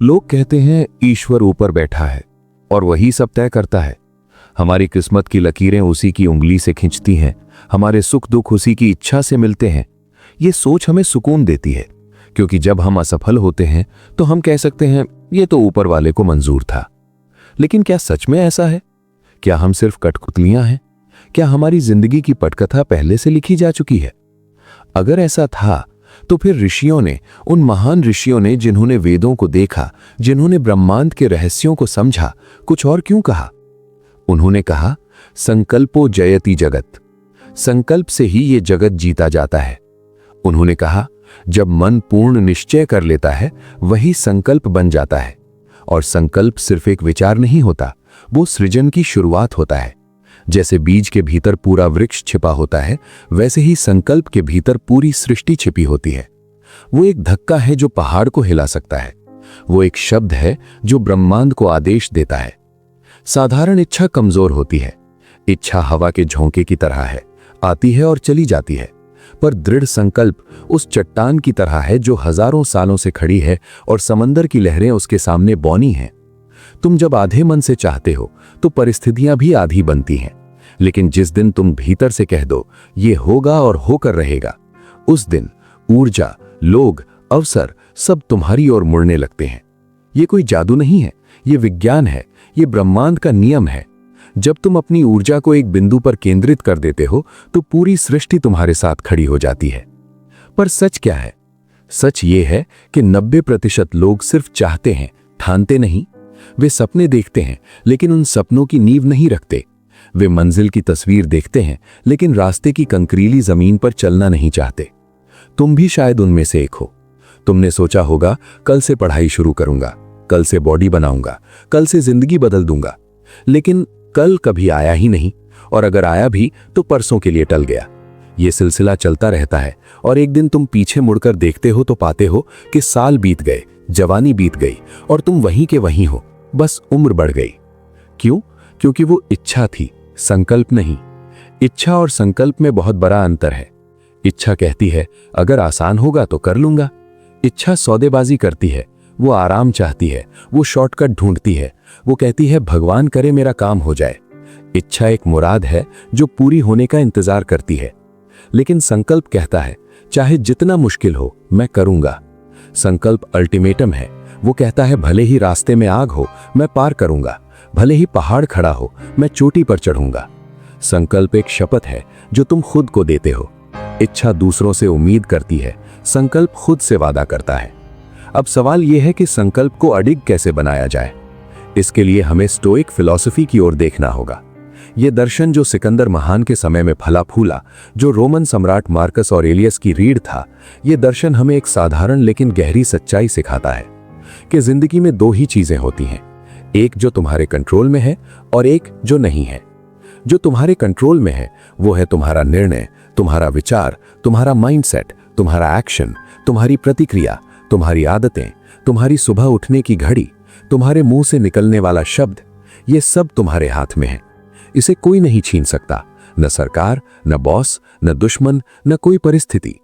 लोग कहते हैं ईश्वर ऊपर बैठा है और वही सब तय करता है। हमारी किस्मत की लकीरें उसी की उंगली से खिंचती हैं, हमारे सुख दुख उसी की इच्छा से मिलते हैं। ये सोच हमें सुकून देती है, क्योंकि जब हम असफल होते हैं तो हम कह सकते हैं ये तो ऊपर वाले को मंजूर था। लेकिन क्या सच में ऐसा है? क्या हम सिर्फ कठपुतलियां हैं? क्या हमारी जिंदगी की पटकथा पहले से लिखी जा चुकी है? अगर ऐसा था तो फिर ऋषियों ने, उन महान ऋषियों ने जिन्होंने वेदों को देखा, जिन्होंने ब्रह्मांड के रहस्यों को समझा, कुछ और क्यों कहा? उन्होंने कहा, संकल्पो जयति जगत। संकल्प से ही ये जगत जीता जाता है। उन्होंने कहा, जब मन पूर्ण निश्चय कर लेता है वही संकल्प बन जाता है। और संकल्प सिर्फ एक विचार नहीं होता, वो सृजन की शुरुआत होता है। जैसे बीज के भीतर पूरा वृक्ष छिपा होता है, वैसे ही संकल्प के भीतर पूरी सृष्टि छिपी होती है। वो एक धक्का है जो पहाड़ को हिला सकता है। वो एक शब्द है जो ब्रह्मांड को आदेश देता है। साधारण इच्छा कमजोर होती है। इच्छा हवा के झोंके की तरह है, आती है और चली जाती है। पर दृढ़ संकल्प उस चट्टान की तरह है जो हजारों सालों से खड़ी है और समंदर की लहरें उसके सामने बौनी हैं। तुम जब आधे मन से चाहते हो तो परिस्थितियां भी आधी बनती हैं। लेकिन जिस दिन तुम भीतर से कह दो ये होगा और होकर रहेगा, उस दिन ऊर्जा, लोग, अवसर सब तुम्हारी ओर मुड़ने लगते हैं। ये कोई जादू नहीं है, ये विज्ञान है, ये ब्रह्मांड का नियम है। जब तुम अपनी ऊर्जा को एक बिंदु पर केंद्रित कर देते हो तो पूरी सृष्टि तुम्हारे साथ खड़ी हो जाती है। पर सच क्या है? सच ये है कि 90% लोग सिर्फ चाहते हैं, ठानते नहीं। वे सपने देखते हैं लेकिन उन सपनों की नींव नहीं रखते। वे मंजिल की तस्वीर देखते हैं लेकिन रास्ते की कंकरीली जमीन पर चलना नहीं चाहते। तुम भी शायद उनमें से एक हो। तुमने सोचा होगा, कल से पढ़ाई शुरू करूंगा, कल से बॉडी बनाऊंगा, कल से जिंदगी बदल दूंगा। लेकिन कल कभी आया ही नहीं, और अगर आया भी तो परसों के लिए टल गया। ये सिलसिला चलता रहता है और एक दिन तुम पीछे मुड़कर देखते हो तो पाते हो कि साल बीत गए, जवानी बीत गई और तुम वहीं के वहीं हो, बस उम्र बढ़ गई। क्यों? क्योंकि वो इच्छा थी, संकल्प नहीं। इच्छा और संकल्प में बहुत बड़ा अंतर है। इच्छा कहती है अगर आसान होगा तो कर लूंगा। इच्छा सौदेबाजी करती है, वो आराम चाहती है, वो शॉर्टकट ढूंढती है, वो कहती है भगवान करे मेरा काम हो जाए। इच्छा एक मुराद है जो पूरी होने का इंतजार करती है। लेकिन संकल्प कहता है चाहे जितना मुश्किल हो मैं करूंगा। संकल्प अल्टीमेटम है। वो कहता है भले ही रास्ते में आग हो मैं पार करूंगा, भले ही पहाड़ खड़ा हो मैं चोटी पर चढ़ूंगा। संकल्प एक शपथ है जो तुम खुद को देते हो। इच्छा दूसरों से उम्मीद करती है, संकल्प खुद से वादा करता है। अब सवाल यह है कि संकल्प को अडिग कैसे बनाया जाए। इसके लिए हमें स्टोइक फिलॉसफी की ओर देखना होगा। यह दर्शन जो सिकंदर महान के समय में फला फूला, जो रोमन सम्राट मार्कस ऑरेलियस की रीढ़ था, यह दर्शन हमें एक साधारण लेकिन गहरी सच्चाई सिखाता है कि जिंदगी में दो ही चीजें होती हैं, एक जो तुम्हारे कंट्रोल में है और एक जो नहीं है। जो तुम्हारे कंट्रोल में है वो है तुम्हारा निर्णय, तुम्हारा विचार, तुम्हारा माइंडसेट, तुम्हारा एक्शन, तुम्हारी प्रतिक्रिया, तुम्हारी आदतें, तुम्हारी सुबह उठने की घड़ी, तुम्हारे मुंह से निकलने वाला शब्द। ये सब तुम्हारे हाथ में है। इसे कोई नहीं छीन सकता, न सरकार, न बॉस, न दुश्मन, न कोई परिस्थिति।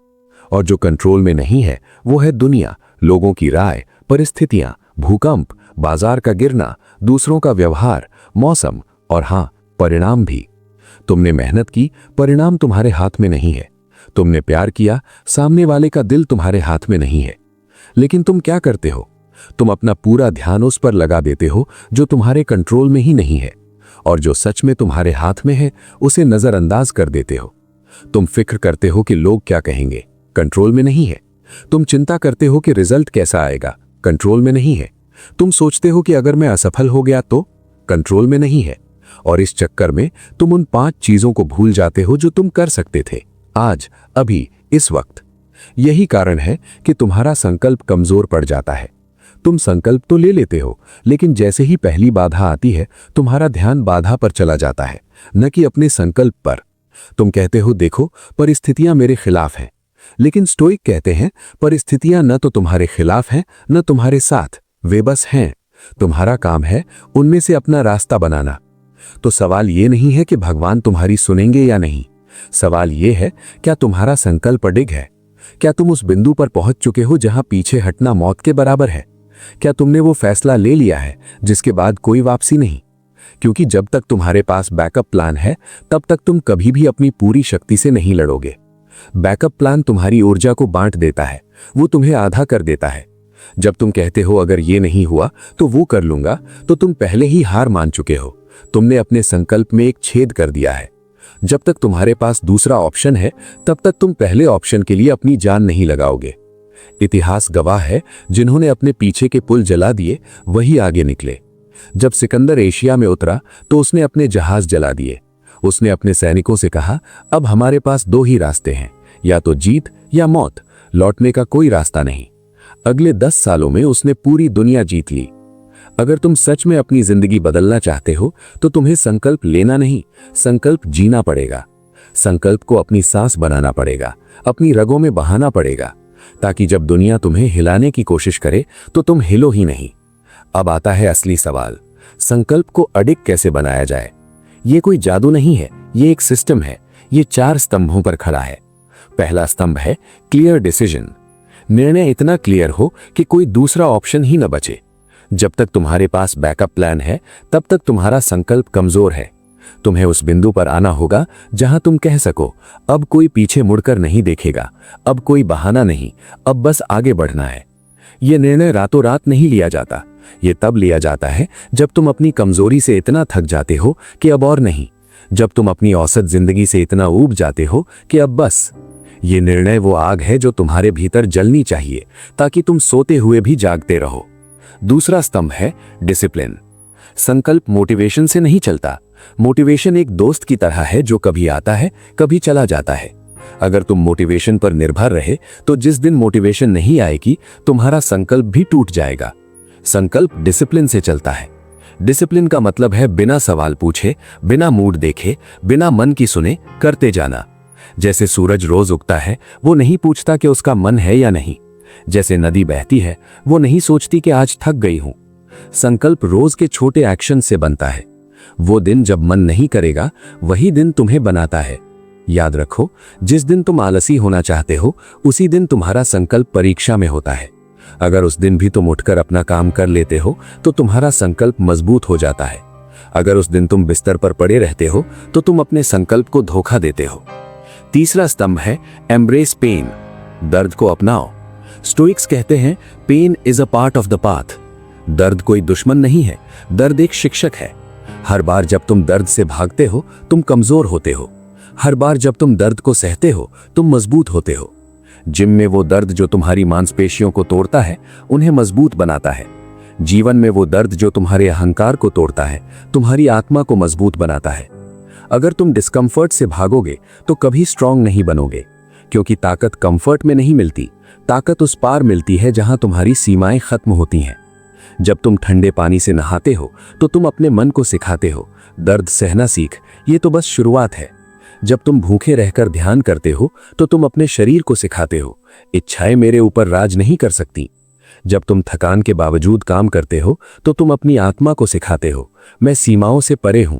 और जो कंट्रोल में नहीं है वो है दुनिया, लोगों की राय, परिस्थितियां, भूकंप, बाजार का गिरना, दूसरों का व्यवहार, मौसम और हाँ, परिणाम भी। तुमने मेहनत की, परिणाम तुम्हारे हाथ में नहीं है। तुमने प्यार किया, सामने वाले का दिल तुम्हारे हाथ में नहीं है। लेकिन तुम क्या करते हो? तुम अपना पूरा ध्यान उस पर लगा देते हो जो तुम्हारे कंट्रोल में ही नहीं है, और जो सच में तुम्हारे हाथ में है उसे नजरअंदाज कर देते हो। तुम फिक्र करते हो कि लोग क्या कहेंगे, कंट्रोल में नहीं है। तुम चिंता करते हो कि रिजल्ट कैसा आएगा, कंट्रोल में नहीं है। तुम सोचते हो कि अगर मैं असफल हो गया तो, कंट्रोल में नहीं है। और इस चक्कर में तुम उन 5 चीजों को भूल जाते हो जो तुम कर सकते थे आज, अभी, इस वक्त। यही कारण है कि तुम्हारा संकल्प कमजोर पड़ जाता है। तुम संकल्प तो ले लेते हो, लेकिन जैसे ही पहली बाधा आती है तुम्हारा ध्यान बाधा पर चला जाता है, न कि अपने संकल्प पर। तुम कहते हो देखो परिस्थितियां मेरे खिलाफ हैं। लेकिन स्टोइक कहते हैं परिस्थितियां न तो तुम्हारे खिलाफ हैं न तुम्हारे साथ, वे बस हैं। तुम्हारा काम है उनमें से अपना रास्ता बनाना। तो सवाल ये नहीं है कि भगवान तुम्हारी सुनेंगे या नहीं। सवाल ये है क्या तुम्हारा संकल्प अडिग है? क्या तुम उस बिंदु पर पहुंच चुके हो जहां पीछे हटना मौत के बराबर है? क्या तुमने वो फैसला ले लिया है जिसके बाद कोई वापसी नहीं? क्योंकि जब तक तुम्हारे पास बैकअप प्लान है तब तक तुम कभी भी अपनी पूरी शक्ति से नहीं लड़ोगे। बैकअप प्लान तुम्हारी ऊर्जा को बांट देता है, वो तुम्हें आधा कर देता है। जब तुम कहते हो अगर ये नहीं हुआ तो वो कर लूंगा, तो तुम पहले ही हार मान चुके हो। तुमने अपने संकल्प में एक छेद कर दिया है। जब तक तुम्हारे पास दूसरा ऑप्शन है तब तक तुम पहले ऑप्शन के लिए अपनी जान नहीं लगाओगे। इतिहास गवाह है, जिन्होंने अपने पीछे के पुल जला दिए वही आगे निकले। जब सिकंदर एशिया में उतरा तो उसने अपने जहाज जला दिए। उसने अपने सैनिकों से कहा, अब हमारे पास दो ही रास्ते हैं, या तो जीत या मौत, लौटने का कोई रास्ता नहीं। अगले 10 सालों में उसने पूरी दुनिया जीत ली। अगर तुम सच में अपनी जिंदगी बदलना चाहते हो तो तुम्हें संकल्प लेना नहीं, संकल्प जीना पड़ेगा। संकल्प को अपनी सांस बनाना पड़ेगा, अपनी रगों में बहाना पड़ेगा, ताकि जब दुनिया तुम्हें हिलाने की कोशिश करे तो तुम हिलो ही नहीं। अब आता है असली सवाल, संकल्प को अडिग कैसे बनाया जाए? ये कोई जादू नहीं है, ये एक सिस्टम है। ये 4 स्तंभों पर खड़ा है। पहला स्तंभ है क्लियर डिसीजन। निर्णय इतना क्लियर हो कि कोई दूसरा ऑप्शन ही न बचे। जब तक तुम्हारे पास बैकअप प्लान है तब तक तुम्हारा संकल्प कमजोर है। तुम्हें उस बिंदु पर आना होगा जहां तुम कह सको, अब कोई पीछे मुड़कर नहीं देखेगा, अब कोई बहाना नहीं, अब बस आगे बढ़ना है। यह निर्णय रातों रात नहीं लिया जाता। यह तब लिया जाता है जब तुम अपनी कमजोरी से इतना थक जाते हो कि अब और नहीं, जब तुम अपनी औसत जिंदगी से इतना ऊब जाते हो कि अब बस। ये निर्णय वो आग है जो तुम्हारे भीतर जलनी चाहिए, ताकि तुम सोते हुए भी जागते रहो। दूसरा स्तंभ है डिसिप्लिन। संकल्प मोटिवेशन से नहीं चलता। मोटिवेशन एक दोस्त की तरह है जो कभी आता है कभी चला जाता है। अगर तुम मोटिवेशन पर निर्भर रहे तो जिस दिन मोटिवेशन नहीं आएगी तुम्हारा संकल्प भी टूट जाएगा। संकल्प डिसिप्लिन से चलता है। डिसिप्लिन का मतलब है बिना सवाल पूछे, बिना मूड देखे, बिना मन की सुने करते जाना। जैसे सूरज रोज उगता है, वो नहीं पूछता कि उसका मन है या नहीं। जैसे नदी बहती है, वो नहीं सोचती कि आज थक गई हूं। संकल्प रोज के छोटे एक्शन से बनता है। वो दिन जब मन नहीं करेगा वही दिन तुम्हें बनाता है। याद रखो, जिस दिन तुम आलसी होना चाहते हो उसी दिन तुम्हारा संकल्प परीक्षा में होता है। अगर उस दिन भी तुम उठकर अपना काम कर लेते हो तो तुम्हारा संकल्प मजबूत हो जाता है। अगर उस दिन तुम बिस्तर पर पड़े रहते हो तो तुम अपने संकल्प को धोखा देते हो। तीसरा स्तंभ है एम्ब्रेस पेन। दर्द को अपनाओ। स्टोइक्स कहते हैं, pain is a part of the path. दर्द कोई दुश्मन नहीं है, दर्द एक शिक्षक है। हर बार जब तुम दर्द से भागते हो तुम कमजोर होते हो। हर बार जब तुम दर्द को सहते हो तुम मजबूत होते हो। जिम में वो दर्द जो तुम्हारी मांसपेशियों को तोड़ता है उन्हें मजबूत बनाता है। जीवन में वो दर्द जो तुम्हारे अहंकार को तोड़ता है तुम्हारी आत्मा को मजबूत बनाता है। अगर तुम डिस्कम्फर्ट से भागोगे तो कभी स्ट्रांग नहीं बनोगे, क्योंकि ताकत कंफर्ट में नहीं मिलती, ताकत उस पार मिलती है जहां तुम्हारी सीमाएं खत्म होती हैं। जब तुम ठंडे पानी से नहाते हो तो तुम अपने मन को सिखाते हो, दर्द सहना सीख, ये तो बस शुरुआत है। जब तुम भूखे रहकर ध्यान करते हो तो तुम अपने शरीर को सिखाते हो, इच्छाएं मेरे ऊपर राज नहीं कर सकती। जब तुम थकान के बावजूद काम करते हो तो तुम अपनी आत्मा को सिखाते हो, मैं सीमाओं से परे हूं।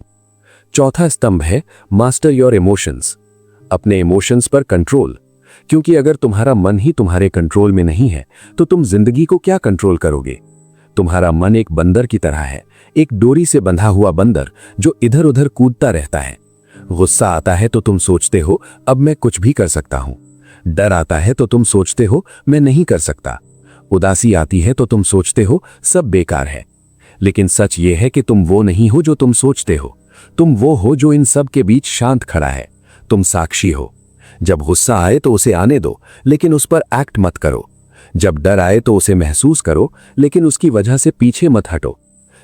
चौथा स्तंभ है मास्टर योर इमोशंस। अपने इमोशंस पर कंट्रोल। क्योंकि अगर तुम्हारा मन ही तुम्हारे कंट्रोल में नहीं है तो तुम जिंदगी को क्या कंट्रोल करोगे? तुम्हारा मन एक बंदर की तरह है, एक डोरी से बंधा हुआ बंदर जो इधर उधर कूदता रहता है। गुस्सा आता है तो तुम सोचते हो अब मैं कुछ भी कर सकता हूं। डर आता है तो तुम सोचते हो मैं नहीं कर सकता। उदासी आती है तो तुम सोचते हो सब बेकार है। लेकिन सच ये है कि तुम वो नहीं हो जो तुम सोचते हो। तुम वो हो जो इन सब के बीच शांत खड़ा है। तुम साक्षी हो। जब गुस्सा आए तो उसे आने दो, लेकिन उस पर एक्ट मत करो। जब डर आए तो उसे महसूस करो, लेकिन उसकी वजह से पीछे मत हटो।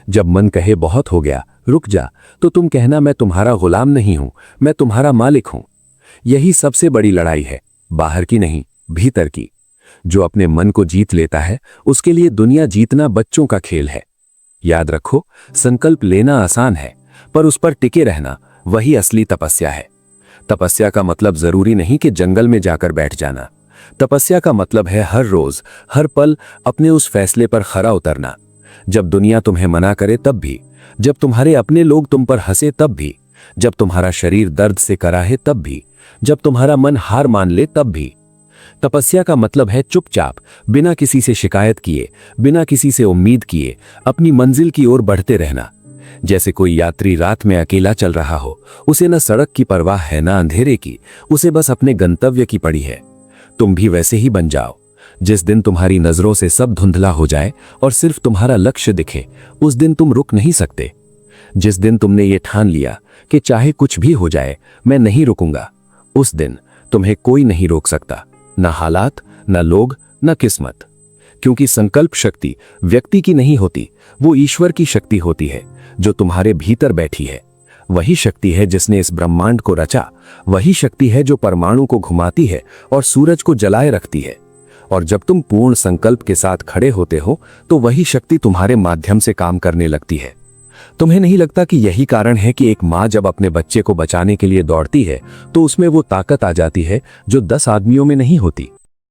जब मन कहे बहुत हो गया, रुक जा, तो तुम कहना मैं तुम्हारा गुलाम नहीं हूं, मैं तुम्हारा मालिक हूं। यही सबसे बड़ी लड़ाई है, बाहर की नहीं, भीतर की। जो अपने मन को जीत लेता है उसके लिए दुनिया जीतना बच्चों का खेल है। याद रखो, संकल्प लेना आसान है, पर उस पर टिके रहना वही असली तपस्या है। तपस्या का मतलब जरूरी नहीं कि जंगल में जाकर बैठ जाना। तपस्या का मतलब है हर रोज, हर पल अपने उस फैसले पर खरा उतरना। जब दुनिया तुम्हें मना करे तब भी, जब तुम्हारे अपने लोग तुम पर हंसे तब भी, जब तुम्हारा शरीर दर्द से कराहे तब भी, जब तुम्हारा मन हार मान ले तब भी। तपस्या का मतलब है चुपचाप, बिना किसी से शिकायत किए, बिना किसी से उम्मीद किए, अपनी मंजिल की ओर बढ़ते रहना। जैसे कोई यात्री रात में अकेला चल रहा हो, उसे न सड़क की परवाह है न अंधेरे की, उसे बस अपने गंतव्य की पड़ी है। तुम भी वैसे ही बन जाओ। जिस दिन तुम्हारी नजरों से सब धुंधला हो जाए और सिर्फ तुम्हारा लक्ष्य दिखे, उस दिन तुम रुक नहीं सकते। जिस दिन तुमने ये ठान लिया कि चाहे कुछ भी हो जाए मैं नहीं रुकूंगा, उस दिन तुम्हें कोई नहीं रोक सकता, न हालात, न लोग, न किस्मत। क्योंकि संकल्प शक्ति व्यक्ति की नहीं होती, वो ईश्वर की शक्ति होती है जो तुम्हारे भीतर बैठी है। वही शक्ति है जिसने इस ब्रह्मांड को रचा, वही शक्ति है जो परमाणु को घुमाती है और सूरज को जलाए रखती है। और जब तुम पूर्ण संकल्प के साथ खड़े होते हो तो वही शक्ति तुम्हारे माध्यम से काम करने लगती है। तुम्हें नहीं लगता कि यही कारण है कि एक माँ जब अपने बच्चे को बचाने के लिए दौड़ती है तो उसमें वो ताकत आ जाती है जो 10 आदमियों में नहीं होती?